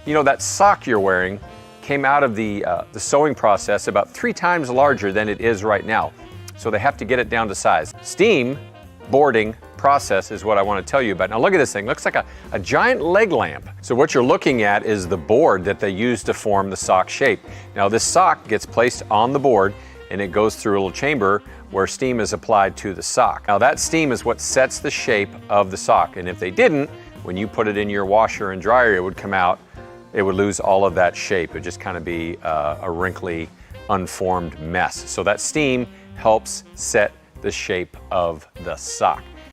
You know, that sock you're wearing came out of the sewing process about 3 times larger than it is right now. So they have to get it down to size. Steam boarding process is what I want to tell you about. Now look at this thing, looks like a giant leg lamp. So what you're looking at is the board that they use to form the sock shape. Now this sock gets placed on the board and it goes through a little chamber where steam is applied to the sock. Now that steam is what sets the shape of the sock, and if they didn't, when you put it in your washer and dryer, it would come out, it would lose all of that shape. It would just kind of be a wrinkly, unformed mess. So that steam helps set the shape of the sock.